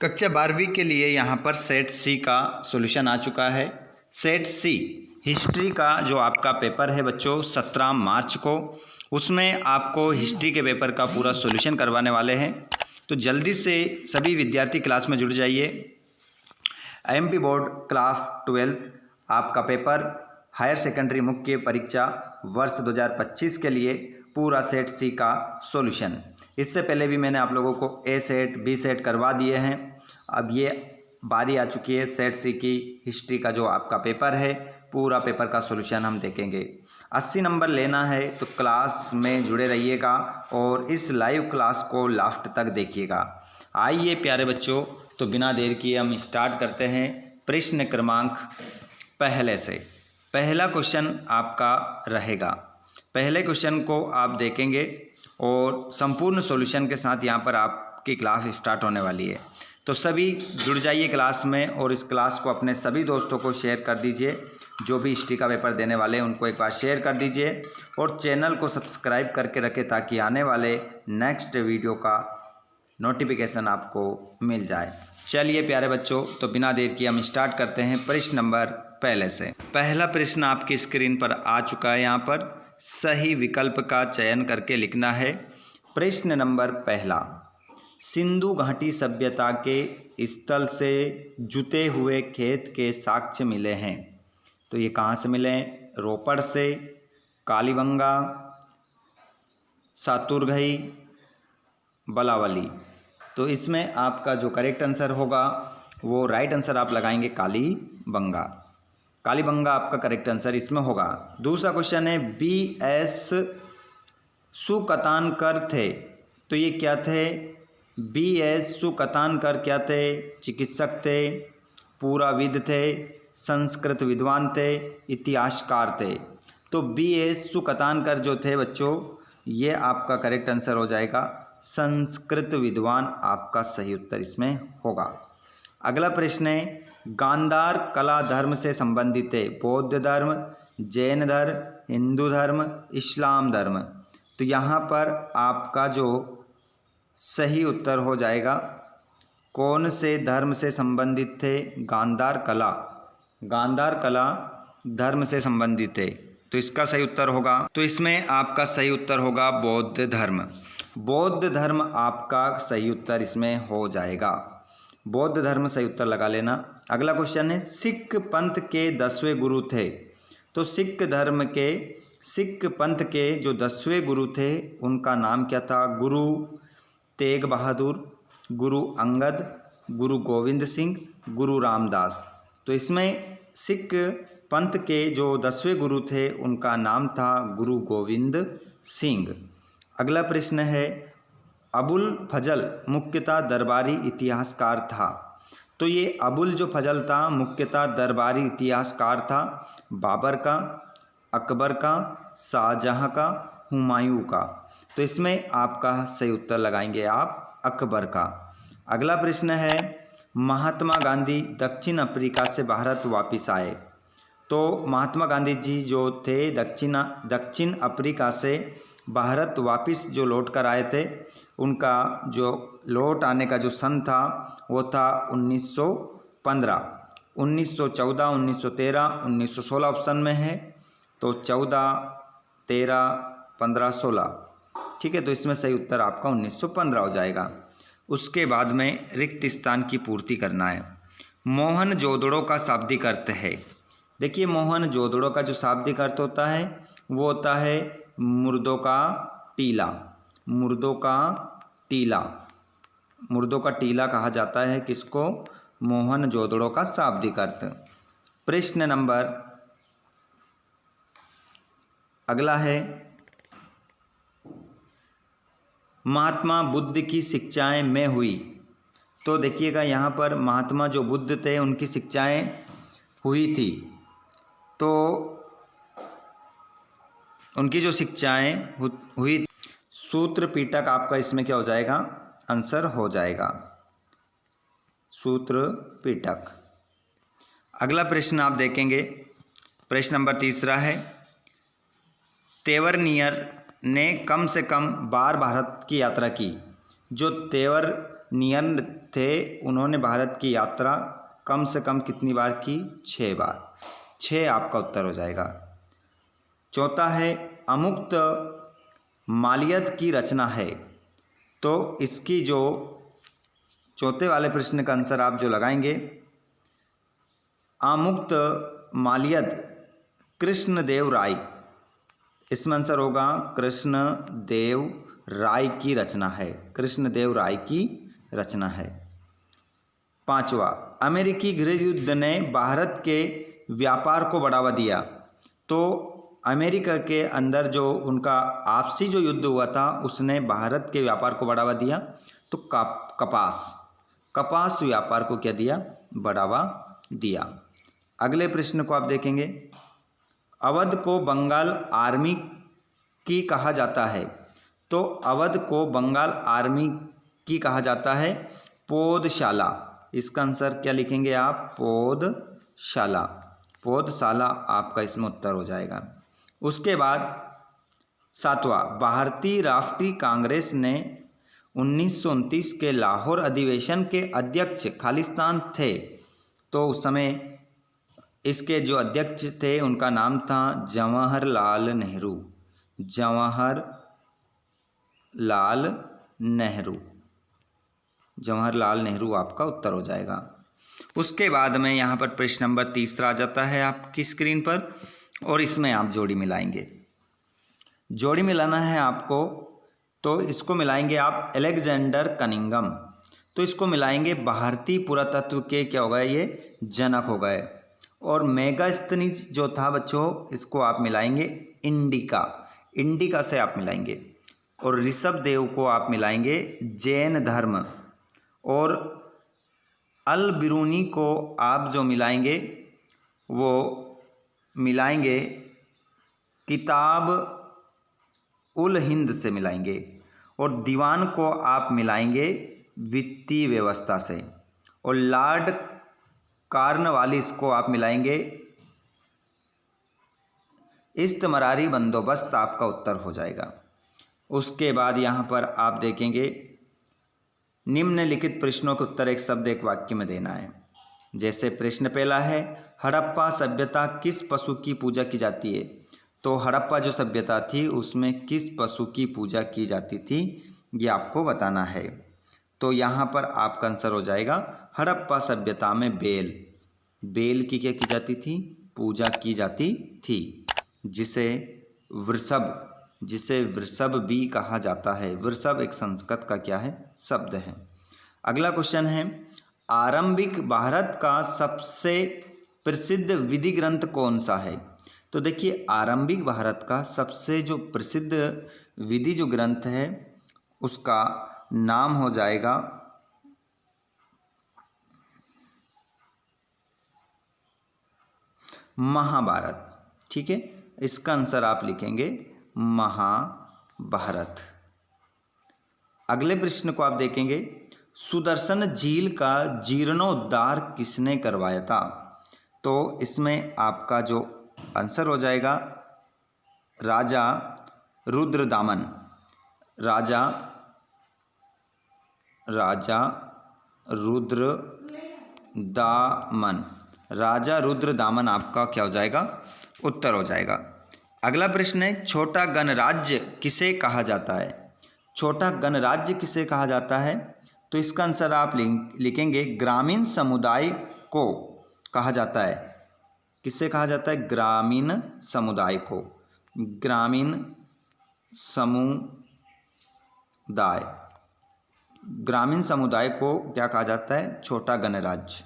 कक्षा 12वीं के लिए यहाँ पर सेट सी का सॉल्यूशन आ चुका है। सेट सी हिस्ट्री का जो आपका पेपर है बच्चों 17 मार्च को, उसमें आपको हिस्ट्री के पेपर का पूरा सॉल्यूशन करवाने वाले हैं। तो जल्दी से सभी विद्यार्थी क्लास में जुड़ जाइए। आईएमपी बोर्ड क्लास 12 आपका पेपर हायर सेकेंडरी मुख्य परीक्षा वर्ष 2025 के लिए पूरा सेट सी का सॉल्यूशन। इससे पहले भी मैंने आप लोगों को ए सेट बी सेट करवा दिए हैं। अब ये बारी आ चुकी है सेट सी की हिस्ट्री का जो आपका पेपर है, पूरा पेपर का सॉल्यूशन हम देखेंगे। 80 नंबर लेना है तो क्लास में जुड़े रहिएगा और इस लाइव क्लास को लास्ट तक देखिएगा। आइए प्यारे बच्चों, तो बिना देर किए हम स्टार्ट करते हैं प्रश्न क्रमांक पहले से। पहला क्वेश्चन आपका रहेगा, पहले क्वेश्चन को आप देखेंगे और संपूर्ण सॉल्यूशन के साथ यहाँ पर आपकी क्लास स्टार्ट होने वाली है। तो सभी जुड़ जाइए क्लास में और इस क्लास को अपने सभी दोस्तों को शेयर कर दीजिए। जो भी हिस्ट्री का पेपर देने वाले हैं उनको एक बार शेयर कर दीजिए और चैनल को सब्सक्राइब करके रखें ताकि आने वाले नेक्स्ट वीडियो का नोटिफिकेशन आपको मिल जाए। चलिए प्यारे बच्चों, तो बिना देर किए हम स्टार्ट करते हैं प्रश्न नंबर पहले से। पहला प्रश्न आपकी स्क्रीन पर आ चुका है। यहाँ पर सही विकल्प का चयन करके लिखना है। प्रश्न नंबर पहला, सिंधु घाटी सभ्यता के स्थल से जुते हुए खेत के साक्ष्य मिले हैं। तो ये कहाँ से मिले हैं? रोपड़ से, कालीबंगा, सातुरघई, बलावली। तो इसमें आपका जो करेक्ट आंसर होगा वो राइट आंसर आप लगाएंगे कालीबंगा। कालीबंगा आपका करेक्ट आंसर इसमें होगा। दूसरा क्वेश्चन है B.S. सुकतानकर थे। तो ये क्या थे? B.S. सुकतानकर क्या थे? चिकित्सक थे, पुराविद थे, संस्कृत विद्वान थे, इतिहासकार थे। तो B.S. सुकतानकर जो थे बच्चों, ये आपका करेक्ट आंसर हो जाएगा। संस्कृत विद्वान आपका सही उत्तर इसमें होगा। अगला प्रश्न है, गांधार कला धर्म से संबंधित है। बौद्ध धर्म, जैन धर्म, हिंदू धर्म, इस्लाम धर्म। तो यहाँ पर आपका जो सही उत्तर हो जाएगा, कौन से धर्म से संबंधित थे? गांधार कला, गांधार कला धर्म से संबंधित है। तो इसका सही उत्तर होगा, तो इसमें आपका सही उत्तर होगा बौद्ध धर्म। बौद्ध धर्म आपका सही उत्तर इसमें हो जाएगा। बौद्ध धर्म सही उत्तर लगा लेना। अगला क्वेश्चन है, सिख पंथ के 10वें गुरु थे। तो सिख पंथ के जो 10वें गुरु थे उनका नाम क्या था? गुरु तेग बहादुर, गुरु अंगद, गुरु गोविंद सिंह, गुरु रामदास। तो इसमें सिख पंथ के जो 10वें गुरु थे उनका नाम था गुरु गोविंद सिंह। अगला प्रश्न है, अबुल फजल मुख्यतः दरबारी इतिहासकार था। तो ये अबुल जो फजल था मुख्यतः दरबारी इतिहासकार था। बाबर का, अकबर का, शाहजहां का, हुमायूं का। तो इसमें आपका सही उत्तर लगाएंगे आप अकबर का। अगला प्रश्न है, महात्मा गांधी दक्षिण अफ्रीका से भारत वापस आए। तो महात्मा गांधी जी जो थे दक्षिण अफ्रीका से भारत वापस जो लौट कर आए थे, उनका जो लौट आने का जो सन था वो था 1915, 1914, 1913, 1916 ऑप्शन में है। तो 14, 13, 15, 16। ठीक है, तो इसमें सही उत्तर आपका 1915 हो जाएगा। उसके बाद में रिक्त स्थान की पूर्ति करना है। मोहन जोदड़ो का शाब्दिक अर्थ है। देखिए, मोहन जोदड़ो का जो शाब्दिक अर्थ होता है वो होता है मुर्दों का टीला। मुर्दों का टीला, मुर्दों का टीला कहा जाता है किसको? मोहन जोदड़ो का शाब्दिक अर्थ। प्रश्न नंबर अगला है, महात्मा बुद्ध की शिक्षाएं में हुई। तो देखिएगा यहाँ पर महात्मा जो बुद्ध थे उनकी शिक्षाएं हुई थी। तो उनकी जो शिक्षाएं हुई, सूत्र पीटक आपका इसमें क्या हो जाएगा? आंसर हो जाएगा सूत्र पीटक। अगला प्रश्न आप देखेंगे, प्रश्न नंबर तीसरा है, तेवरनियर ने कम से कम बार भारत की यात्रा की। जो तेवर नियर थे, उन्होंने भारत की यात्रा कम से कम कितनी बार की? 6 बार। 6 आपका उत्तर हो जाएगा। चौथा है अमुक्त मालियत की रचना है। तो इसकी जो चौथे वाले प्रश्न का आंसर आप जो लगाएंगे, अमुक्त मालियत कृष्णदेव राय, इसमें आंसर होगा कृष्णदेव राय की रचना है। कृष्णदेव राय की रचना है। पांचवा, अमेरिकी गृह युद्ध ने भारत के व्यापार को बढ़ावा दिया। तो अमेरिका के अंदर जो उनका आपसी जो युद्ध हुआ था उसने भारत के व्यापार को बढ़ावा दिया। तो कपास व्यापार को क्या दिया? बढ़ावा दिया। अगले प्रश्न को आप देखेंगे, अवध को बंगाल आर्मी की कहा जाता है। तो अवध को बंगाल आर्मी की कहा जाता है पौधशाला। इसका आंसर क्या लिखेंगे आप? पौधशाला आपका इसमें उत्तर हो जाएगा। उसके बाद सातवां, भारतीय राष्ट्रीय कांग्रेस ने 1929 के लाहौर अधिवेशन के अध्यक्ष खालिस्तान थे। तो उस समय इसके जो अध्यक्ष थे उनका नाम था जवाहरलाल नेहरू। जवाहरलाल नेहरू आपका उत्तर हो जाएगा। उसके बाद में यहाँ पर प्रश्न नंबर 3 आ जाता है आपकी स्क्रीन पर, और इसमें आप जोड़ी मिलाएंगे। जोड़ी मिलाना है आपको, तो इसको मिलाएंगे आप अलेक्जेंडर कनिंघम। तो इसको मिलाएंगे भारतीय पुरातत्व के क्या हो गए? ये जनक हो गए। और मेगास्थनीज जो था बच्चों, इसको आप मिलाएंगे इंडिका से आप मिलाएंगे। और ऋषभदेव को आप मिलाएंगे जैन धर्म। और अल बिरूनी को आप जो मिलाएंगे वो मिलाएंगे किताब उल हिंद से मिलाएंगे। और दीवान को आप मिलाएंगे वित्तीय व्यवस्था से। और लॉर्ड कॉर्नवालिस को आप मिलाएंगे इस्तमरारी बंदोबस्त, आपका उत्तर हो जाएगा। उसके बाद यहाँ पर आप देखेंगे निम्नलिखित प्रश्नों के उत्तर एक शब्द एक वाक्य में देना है। जैसे प्रश्न पहला है, हड़प्पा सभ्यता किस पशु की पूजा की जाती है? तो हड़प्पा जो सभ्यता थी उसमें किस पशु की पूजा की जाती थी, ये आपको बताना है। तो यहाँ पर आपका आंसर हो जाएगा हड़प्पा सभ्यता में बेल की क्या की जाती थी? पूजा की जाती थी, जिसे वृषभ भी कहा जाता है। वृषभ एक संस्कृत का क्या है? शब्द है। अगला क्वेश्चन है, आरंभिक भारत का सबसे प्रसिद्ध विधि ग्रंथ कौन सा है? तो देखिए, आरंभिक भारत का सबसे जो प्रसिद्ध विधि जो ग्रंथ है उसका नाम हो जाएगा महाभारत। ठीक है, इसका आंसर आप लिखेंगे महाभारत। अगले प्रश्न को आप देखेंगे, सुदर्शन झील का जीर्णोद्धार किसने करवाया था? तो इसमें आपका जो आंसर हो जाएगा राजा रुद्रदामन। राजा रुद्रदामन आपका क्या हो जाएगा? उत्तर हो जाएगा। अगला प्रश्न है, छोटा गणराज्य किसे कहा जाता है? छोटा गणराज्य किसे कहा जाता है? तो इसका आंसर आप लिखेंगे ग्रामीण समुदाय को कहा जाता है। किससे कहा जाता है? ग्रामीण समुदाय को। ग्रामीण समुदाय को क्या कहा जाता है? छोटा गणराज्य।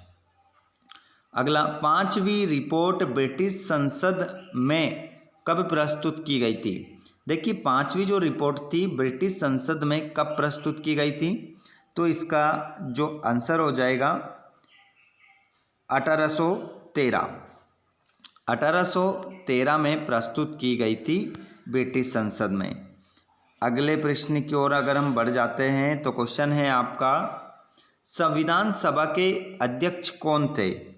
अगला, 5वीं रिपोर्ट ब्रिटिश संसद में कब प्रस्तुत की गई थी? देखिए, 5वीं जो रिपोर्ट थी ब्रिटिश संसद में कब प्रस्तुत की गई थी? तो इसका जो आंसर हो जाएगा 1813 में प्रस्तुत की गई थी ब्रिटिश संसद में। अगले प्रश्न की ओर अगर हम बढ़ जाते हैं तो क्वेश्चन है आपका, संविधान सभा के अध्यक्ष कौन थे?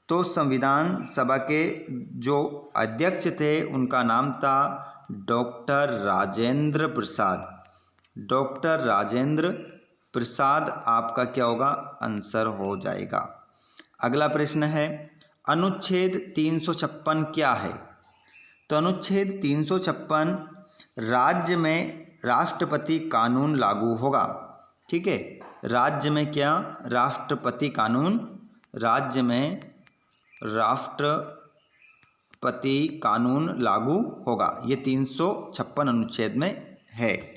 तो संविधान सभा के जो अध्यक्ष थे उनका नाम था डॉक्टर राजेंद्र प्रसाद आपका क्या होगा, आंसर हो जाएगा। अगला प्रश्न है अनुच्छेद 356 क्या है। तो अनुच्छेद 356 राज्य में राष्ट्रपति कानून लागू होगा। ठीक है, राज्य में क्या, राष्ट्रपति कानून, राज्य में राष्ट्रपति कानून लागू होगा। ये 356 अनुच्छेद में है।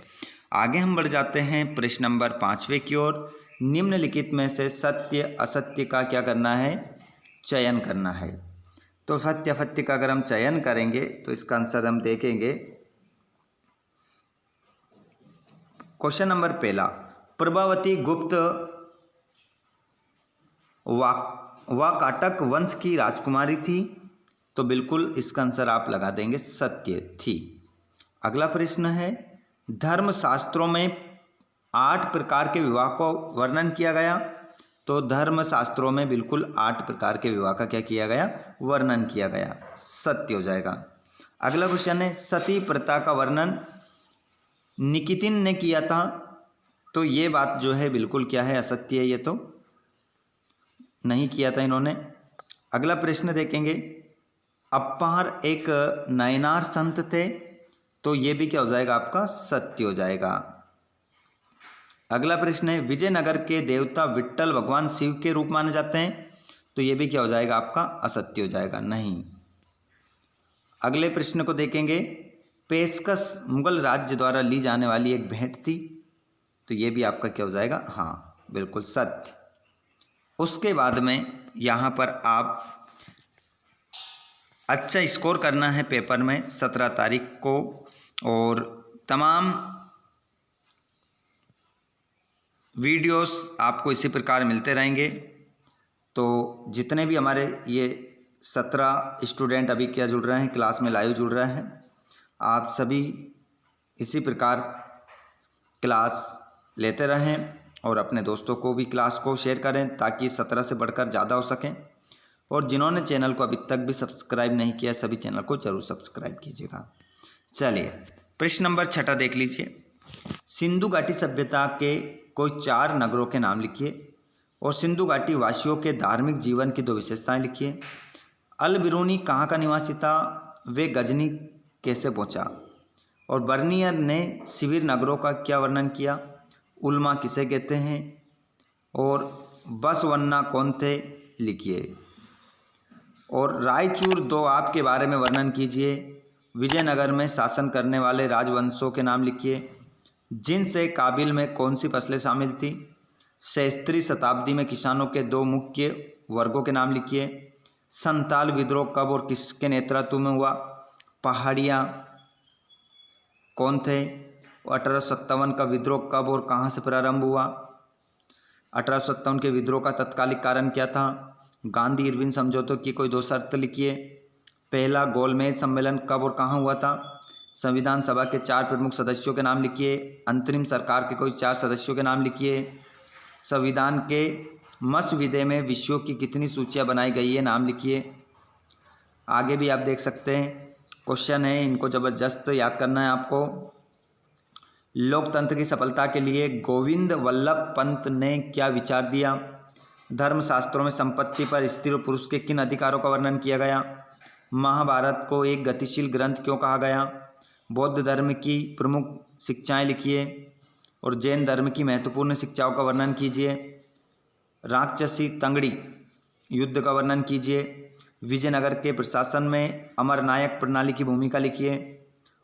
आगे हम बढ़ जाते हैं प्रश्न नंबर 5वें की ओर। निम्नलिखित में से सत्य असत्य का क्या करना है, चयन करना है। तो सत्य असत्य का अगर हम चयन करेंगे तो इसका आंसर हम देखेंगे। क्वेश्चन नंबर पहला, प्रभावती गुप्त वाकाटक वंश की राजकुमारी थी। तो बिल्कुल इसका आंसर आप लगा देंगे सत्य थी। अगला प्रश्न है धर्मशास्त्रों में 8 प्रकार के विवाह को वर्णन किया गया। तो धर्मशास्त्रों में बिल्कुल 8 प्रकार के विवाह का क्या किया गया, वर्णन किया गया, सत्य हो जाएगा। अगला क्वेश्चन है सती प्रथा का वर्णन निकितिन ने किया था। तो ये बात जो है बिल्कुल क्या है, असत्य है, ये तो नहीं किया था इन्होंने। अगला प्रश्न देखेंगे अप्पार एक नयनार संत थे। तो ये भी क्या हो जाएगा आपका, सत्य हो जाएगा। अगला प्रश्न है विजयनगर के देवता विट्ठल भगवान शिव के रूप माने जाते हैं। तो ये भी क्या हो जाएगा आपका, असत्य हो जाएगा, नहीं। अगले प्रश्न को देखेंगे पेशकश मुगल राज्य द्वारा ली जाने वाली एक भेंट थी। तो ये भी आपका क्या हो जाएगा, हाँ बिल्कुल सत्य। उसके बाद में यहाँ पर आप अच्छा स्कोर करना है पेपर में 17 तारीख को, और तमाम वीडियोस आपको इसी प्रकार मिलते रहेंगे। तो जितने भी हमारे ये 17 स्टूडेंट अभी क्या जुड़ रहे हैं, क्लास में लाइव जुड़ रहे हैं, आप सभी इसी प्रकार क्लास लेते रहें और अपने दोस्तों को भी क्लास को शेयर करें ताकि 17 से बढ़कर ज़्यादा हो सकें। और जिन्होंने चैनल को अभी तक भी सब्सक्राइब नहीं किया, सभी चैनल को जरूर सब्सक्राइब कीजिएगा। चलिए प्रश्न नंबर 6 देख लीजिए। सिंधु घाटी सभ्यता के कोई 4 नगरों के नाम लिखिए और सिंधु घाटी वासियों के धार्मिक जीवन की 2 विशेषताएं लिखिए। अल बिरूनी कहाँ का निवासी था, वे गजनी कैसे पहुंचा, और बर्नियर ने शिविर नगरों का क्या वर्णन किया, उल्मा किसे कहते हैं, और बसवन्ना कौन थे, लिखिए। और रायचूर दोआब के बारे में वर्णन कीजिए। विजयनगर में शासन करने वाले राजवंशों के नाम लिखिए। जिनसे काबिल में कौन सी फसलें शामिल थी। 16वीं शताब्दी में किसानों के 2 मुख्य वर्गों के नाम लिखिए। संताल विद्रोह कब और किसके नेतृत्व में हुआ, पहाड़ियाँ कौन थे, 1857 का विद्रोह कब और कहाँ से प्रारंभ हुआ, 1857 के विद्रोह का तत्कालिक कारण क्या था, गांधी इरविन समझौतों की कोई 2 शर्त लिखिए। पहला गोलमेज सम्मेलन कब और कहाँ हुआ था। संविधान सभा के 4 प्रमुख सदस्यों के नाम लिखिए। अंतरिम सरकार के कोई 4 सदस्यों के नाम लिखिए। संविधान के मसविदे में विषयों की कितनी सूचियाँ बनाई गई है, नाम लिखिए। आगे भी आप देख सकते हैं क्वेश्चन है, इनको ज़बरदस्त याद करना है आपको। लोकतंत्र की सफलता के लिए गोविंद वल्लभ पंत ने क्या विचार दिया। धर्मशास्त्रों में संपत्ति पर स्त्री और पुरुष के किन अधिकारों का वर्णन किया गया। महाभारत को एक गतिशील ग्रंथ क्यों कहा गया। बौद्ध धर्म की प्रमुख शिक्षाएं लिखिए और जैन धर्म की महत्वपूर्ण शिक्षाओं का वर्णन कीजिए। राक्षसी तंगड़ी युद्ध का वर्णन कीजिए। विजयनगर के प्रशासन में अमरनायक प्रणाली की भूमिका लिखिए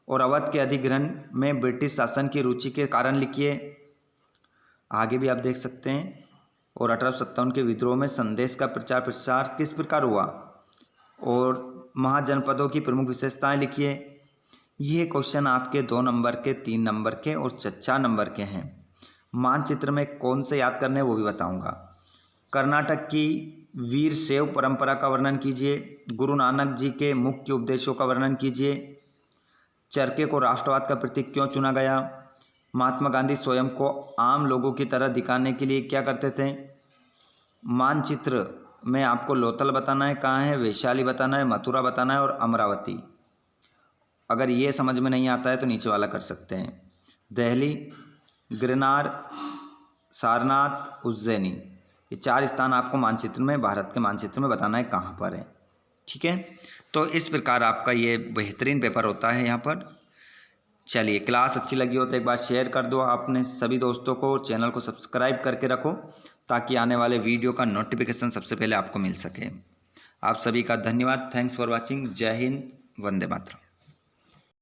और अवध के अधिग्रहण में ब्रिटिश शासन की रुचि के कारण लिखिए। आगे भी आप देख सकते हैं। और 1857 के विद्रोह में संदेश का प्रचार प्रसार किस प्रकार हुआ और महाजनपदों की प्रमुख विशेषताएं लिखिए। ये क्वेश्चन आपके 2 नंबर के, 3 नंबर के और 4 नंबर के हैं। मानचित्र में कौन से याद करने वो भी बताऊंगा। कर्नाटक की वीर शैव परंपरा का वर्णन कीजिए। गुरु नानक जी के मुख्य उपदेशों का वर्णन कीजिए। चरखे को राष्ट्रवाद का प्रतीक क्यों चुना गया। महात्मा गांधी स्वयं को आम लोगों की तरह दिखाने के लिए क्या करते थे। मानचित्र में आपको लोथल बताना है कहाँ है, वैशाली बताना है, मथुरा बताना है और अमरावती। अगर ये समझ में नहीं आता है तो नीचे वाला कर सकते हैं। दिल्ली, गिरनार, सारनाथ, उज्जैनी, ये 4 स्थान आपको मानचित्र में, भारत के मानचित्र में बताना है कहाँ पर है। ठीक है, तो इस प्रकार आपका ये बेहतरीन पेपर होता है यहाँ पर। चलिए, क्लास अच्छी लगी हो तो एक बार शेयर कर दो आपने सभी दोस्तों को, चैनल को सब्सक्राइब करके रखो ताकि आने वाले वीडियो का नोटिफिकेशन सबसे पहले आपको मिल सके। आप सभी का धन्यवाद। Thanks for watching. जय हिंद, वंदे मातरम।